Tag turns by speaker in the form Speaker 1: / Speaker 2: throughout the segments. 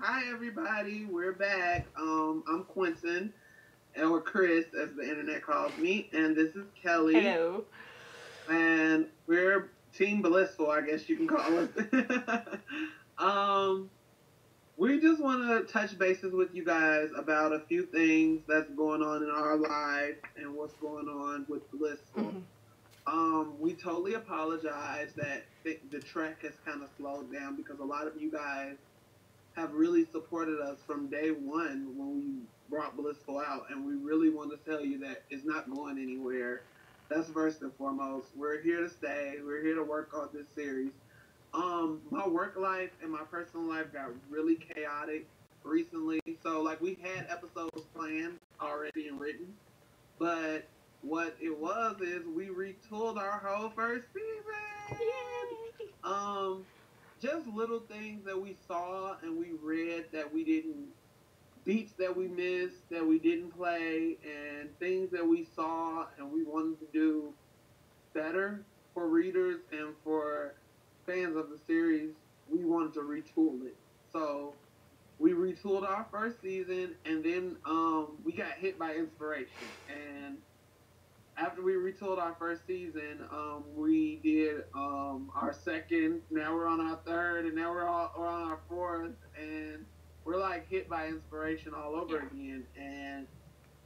Speaker 1: Hi everybody, we're back. I'm Quentin, or Chris as the internet calls me, and this is Kelly.
Speaker 2: Hello.
Speaker 1: And we're Team Blissful, I guess you can call us. um, we just want to touch bases with you guys about a few things that's going on in our life and what's going on with Blissful. We totally apologize that the trek has kind of slowed down because a lot of you guys have really supported us from day one when we brought Blissful out, and we really want to tell you that it's not going anywhere. That's first and foremost. We're here to stay. We're here to work on this series. My work life and my personal life got really chaotic recently, so like we had episodes planned already and written, but what it was is we retooled our whole first season.
Speaker 2: Yay!
Speaker 1: Just little things that we saw and we read that we didn't, beats that we missed that we didn't play, and things that we saw and we wanted to do better for readers and for fans of the series. We wanted to retool it. So we retooled our first season, and then we got hit by inspiration. And after we retooled our first season, we did our second. Now we're on our third, and now we're on our fourth, and we're like hit by inspiration all over again. And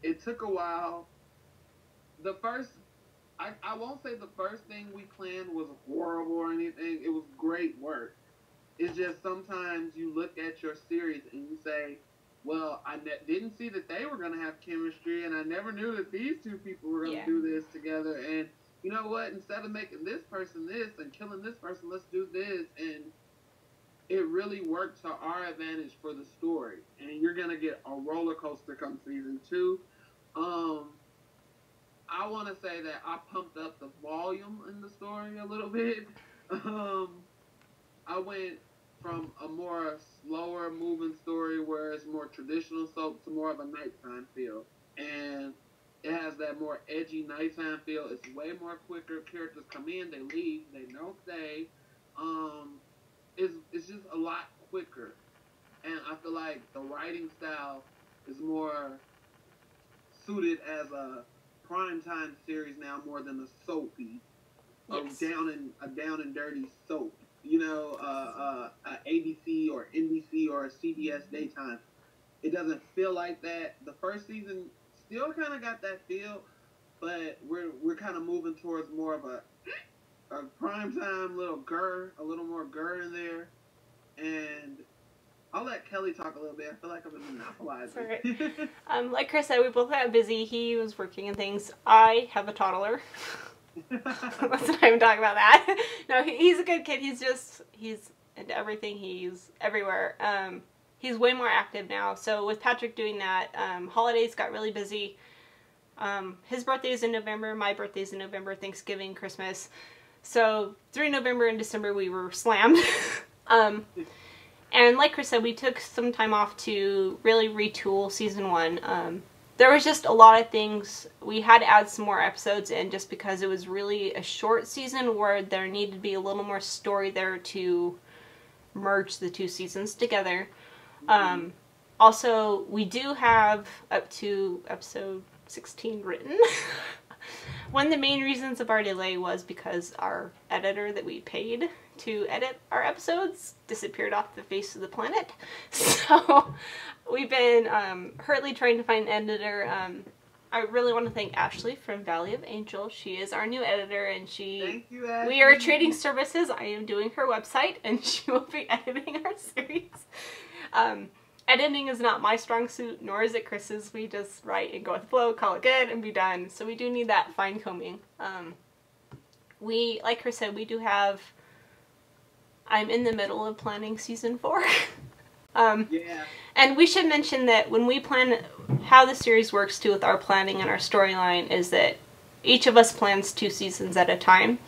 Speaker 1: it took a while. The first, I won't say the first thing we planned was horrible or anything. It was great work. It's just sometimes you look at your series and you say, well, I didn't see that they were going to have chemistry, and I never knew that these two people were going to do this together. And you know what? Instead of making this person this and killing this person, let's do this. And it really worked to our advantage for the story. And you're going to get a roller coaster come season 2. I want to say that I pumped up the volume in the story a little bit. I went from a more slower moving story where it's more traditional soap to more of a nighttime feel. And it has that more edgy nighttime feel. It's way more quicker. Characters come in, they leave, they don't stay. It's just a lot quicker. And I feel like the writing style is more suited as a primetime series now more than a soapy. A down and dirty soap. You know, ABC or NBC or CBS daytime. It doesn't feel like that. The first season still kind of got that feel, but we're kind of moving towards more of a primetime a little more gur in there. And I'll let Kelly talk a little bit. I feel like I've been monopolizing.
Speaker 2: Right. Like Chris said, we both got busy. He was working and things. I have a toddler. Let's not even talk about that. No, he's a good kid. He's into everything. He's everywhere. He's way more active now. So with Patrick doing that, holidays got really busy. His birthday is in November. My birthday is in November. Thanksgiving, Christmas. So through November and December we were slammed. And like Chris said, we took some time off to really retool season 1. There was just a lot of things. We had to add some more episodes in just because it was really a short season where there needed to be a little more story there to merge the 2 seasons together. Also, we do have up to episode 16 written. One of the main reasons of our delay was because our editor that we paid to edit our episodes disappeared off the face of the planet. So we've been hurriedly trying to find an editor. I really want to thank Ashley from Valley of Angel. She is our new editor, and
Speaker 1: Thank you, Ashley.
Speaker 2: We are trading services. I am doing her website, and she will be editing our series. Editing is not my strong suit, nor is it Chris's. We just write and go with the flow, call it good, and be done. So we do need that fine combing. Like Chris said, we do have... I'm in the middle of planning season 4. And we should mention that when we plan, how the series works too with our planning and our storyline is that each of us plans 2 seasons at a time.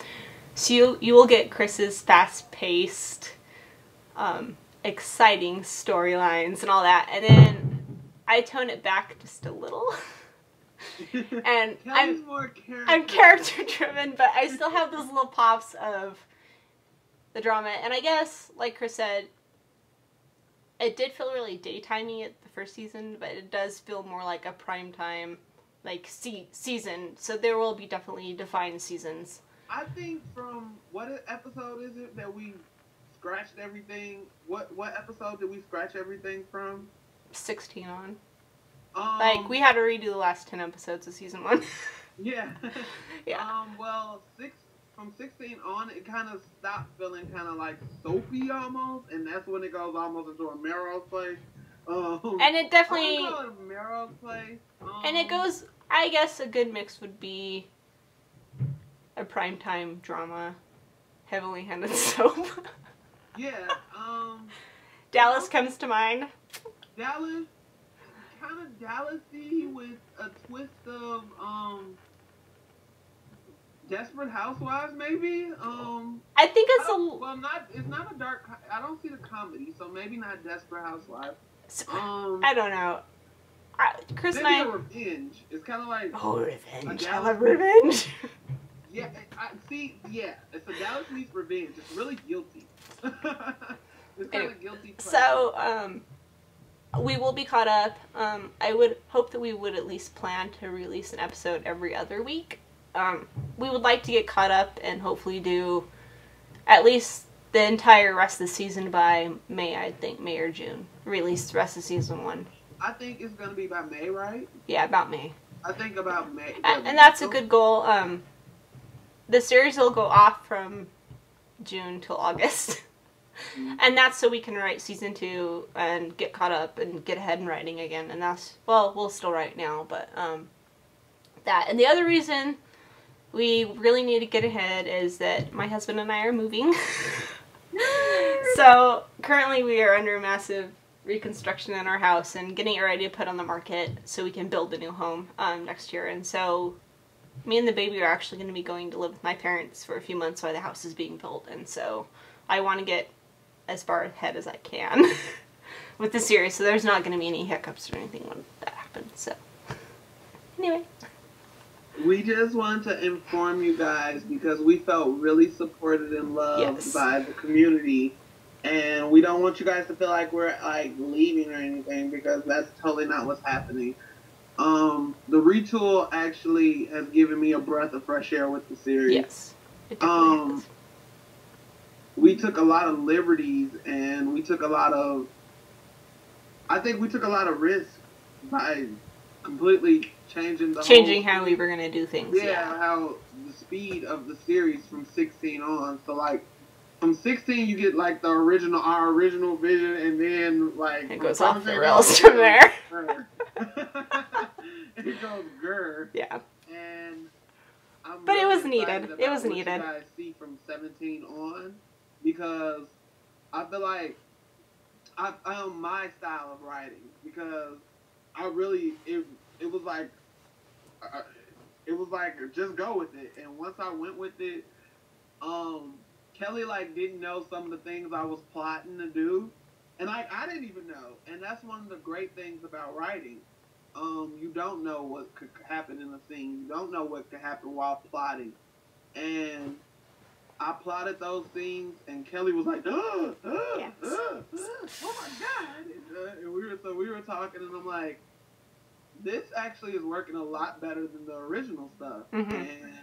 Speaker 2: So you will get Chris's fast-paced, exciting storylines and all that, and then I tone it back just a little. And I'm character driven, but I still have those little pops of the drama. And I guess, like Chris said, it did feel really daytimey at the first season, but it does feel more like a primetime, like, season. So there will be definitely defined seasons.
Speaker 1: I think from what episode is it that we scratched everything? What episode did we scratch everything from?
Speaker 2: 16 on. Like, we had to redo the last 10 episodes of season 1.
Speaker 1: Yeah.
Speaker 2: Yeah.
Speaker 1: Well, from 16 on, it kind of stopped feeling kind of like soapy almost, and that's when it goes almost into a Melrose Place.
Speaker 2: And it definitely...
Speaker 1: I call it a Melrose Place.
Speaker 2: And it goes... I guess a good mix would be a primetime drama, heavily handed soap.
Speaker 1: Yeah.
Speaker 2: Dallas comes to mind.
Speaker 1: Dallas, kind of Dallas-y with a twist of Desperate Housewives, maybe.
Speaker 2: I think it's
Speaker 1: it's not a dark. I don't see the comedy, so maybe not Desperate Housewives.
Speaker 2: I don't know. Chris and I.
Speaker 1: Revenge. It's kind of like
Speaker 2: revenge. I love revenge.
Speaker 1: Yeah, yeah, it's a Dallas meets Revenge. It's really guilty. It's kind of guilty.
Speaker 2: So, we will be caught up. I would hope that we would at least plan to release an episode every other week. We would like to get caught up and hopefully do at least the entire rest of the season by May, I think, May or June. Release the rest of season 1.
Speaker 1: I think it's going to be by May, right?
Speaker 2: Yeah, about May.
Speaker 1: I think about May.
Speaker 2: And that's a good goal. The series will go off from June till August. Mm-hmm. And that's so we can write season 2 and get caught up and get ahead in writing again. And that's, well, we'll still write now, but that. And the other reason we really need to get ahead is that my husband and I are moving. So currently we are under massive reconstruction in our house and getting it ready to put on the market so we can build a new home next year. And so me and the baby are actually going to be going to live with my parents for a few months while the house is being built. And so I want to get as far ahead as I can with the series, so there's not going to be any hiccups or anything when that happens. So anyway,
Speaker 1: we just wanted to inform you guys because we felt really supported and loved by the community, and we don't want you guys to feel like we're like leaving or anything, because that's totally not what's happening. The retool actually has given me a breath of fresh air with the series.
Speaker 2: Yes, it definitely has.
Speaker 1: We took a lot of liberties, and we took a lot of, I think we took a lot of risks by completely changing
Speaker 2: how we were going to do things.
Speaker 1: Yeah, how the speed of the series from 16 on. So, like, from 16 you get, like, our original vision, and then, like...
Speaker 2: It goes off the rails from there.
Speaker 1: It goes grr.
Speaker 2: Yeah.
Speaker 1: And
Speaker 2: but it was needed. It was needed.
Speaker 1: You guys see from 17 on, because I feel like I found my style of writing, because I really it was like just go with it. And once I went with it, Kelly like didn't know some of the things I was plotting to do, and I didn't even know. And that's one of the great things about writing. You don't know what could happen in a scene. You don't know what could happen while plotting. And I plotted those scenes, and Kelly was like, oh my God. And we were talking, and I'm like, this actually is working a lot better than the original stuff.
Speaker 2: Mm-hmm.
Speaker 1: And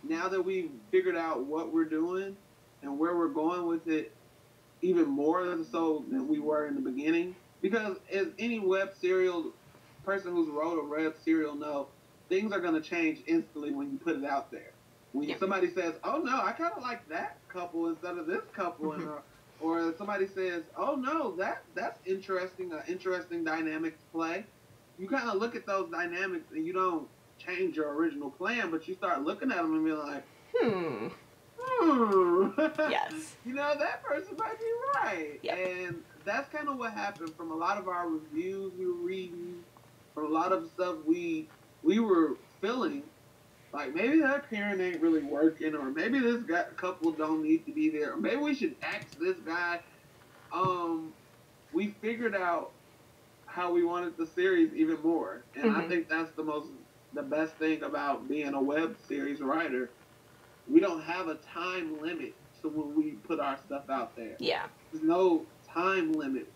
Speaker 1: now that we've figured out what we're doing and where we're going with it, even more so than we were in the beginning, because as any web serial person who's wrote a web serial know, things are going to change instantly when you put it out there. When somebody says, oh no, I kind of like that couple instead of this couple, and, or somebody says, oh no, that's interesting, an interesting dynamic to play. You kind of look at those dynamics and you don't change your original plan, but you start looking at them and be like,
Speaker 2: Yes.
Speaker 1: You know, that person might be right.
Speaker 2: Yep.
Speaker 1: And that's kind of what happened from a lot of our reviews we were reading, from a lot of stuff we were feeling. Like, maybe that parent ain't really working, or maybe this couple don't need to be there, or maybe we should ask this guy. We figured out how we wanted the series even more. And I think that's the best thing about being a web series writer. We don't have a time limit to when we put our stuff out there.
Speaker 2: Yeah.
Speaker 1: There's no time limit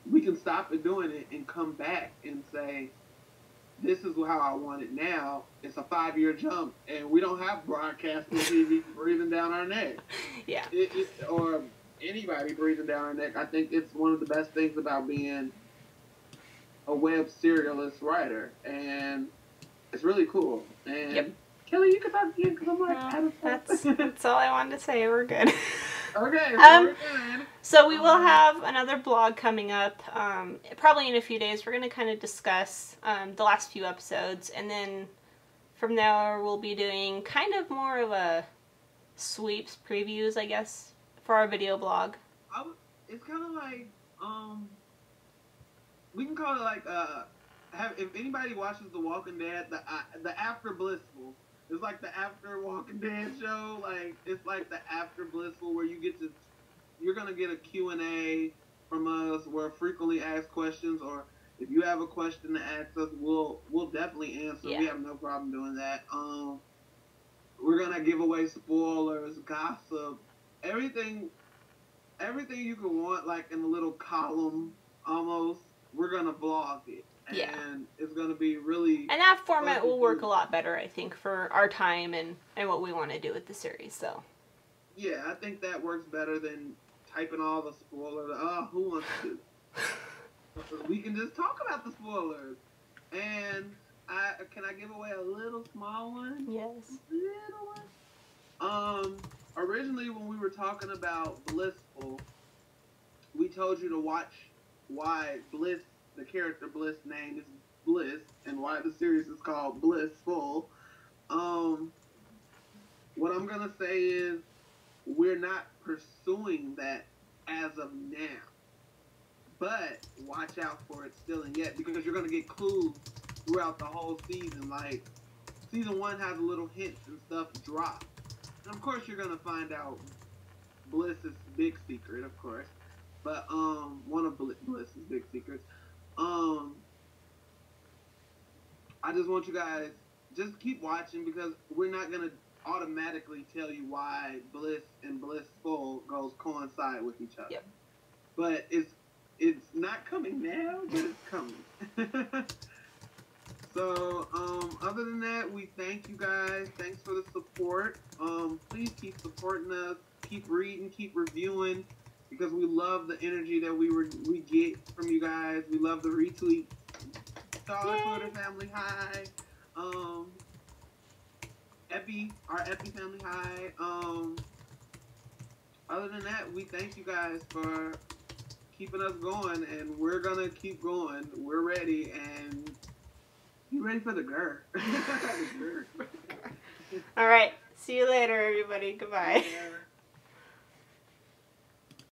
Speaker 1: we can stop it doing it and come back and say, this is how I want it now. It's a 5-year jump, and we don't have broadcasting TV breathing down our neck.
Speaker 2: Yeah.
Speaker 1: Or anybody breathing down our neck. I think it's one of the best things about being a web serialist writer, and it's really cool. And
Speaker 2: yep.
Speaker 1: Kelly, you can talk again because I'm like out of
Speaker 2: that's all I wanted to say. We're good.
Speaker 1: Okay, so we're good.
Speaker 2: So we will have another blog coming up, probably in a few days. We're going to kind of discuss the last few episodes, and then from there we'll be doing kind of more of a sweeps previews, I guess, for our video blog.
Speaker 1: It's kind of like, we can call it like, if anybody watches The Walking Dead, the After Blissful. It's like the After Walking Dead show. Like, it's like the After Blissful where you're going to get a Q&A from us where frequently asked questions, or if you have a question to ask us, we'll definitely answer.
Speaker 2: Yeah.
Speaker 1: We have no problem doing that. We're going to give away spoilers, gossip, everything you could want, like in a little column almost. We're going to vlog it. And it's going to be really...
Speaker 2: And that format will work a lot better, I think, for our time and what we want to do with the series, so...
Speaker 1: Yeah, I think that works better than typing all the spoilers. Oh, who wants to? We can just talk about the spoilers. And can I give away a little small one?
Speaker 2: Yes.
Speaker 1: A little one? Originally when we were talking about Blissful, we told you to watch why Bliss, the character Bliss name is Bliss, and why the series is called Blissful. What I'm gonna say is, we're not pursuing that as of now. But watch out for it still and yet, because you're going to get clues throughout the whole season. Like, season 1 has a little hints and stuff drop. And of course you're going to find out Bliss's big secret, of course. But, one of Bliss's big secrets. I just want you guys, just keep watching, because we're not going to automatically tell you why Bliss and Blissful coincide with each other.
Speaker 2: Yep.
Speaker 1: But it's not coming now, but it's coming. So, other than that, we thank you guys. Thanks for the support. Please keep supporting us. Keep reading, keep reviewing, because we love the energy that we get from you guys. We love the retweets. Our Twitter family, hi. Our Epi family, hi. Other than that, we thank you guys for keeping us going, and we're gonna keep going. We're ready, and you ready for the grr.
Speaker 2: All right. See you later, everybody. Goodbye.
Speaker 1: Yeah.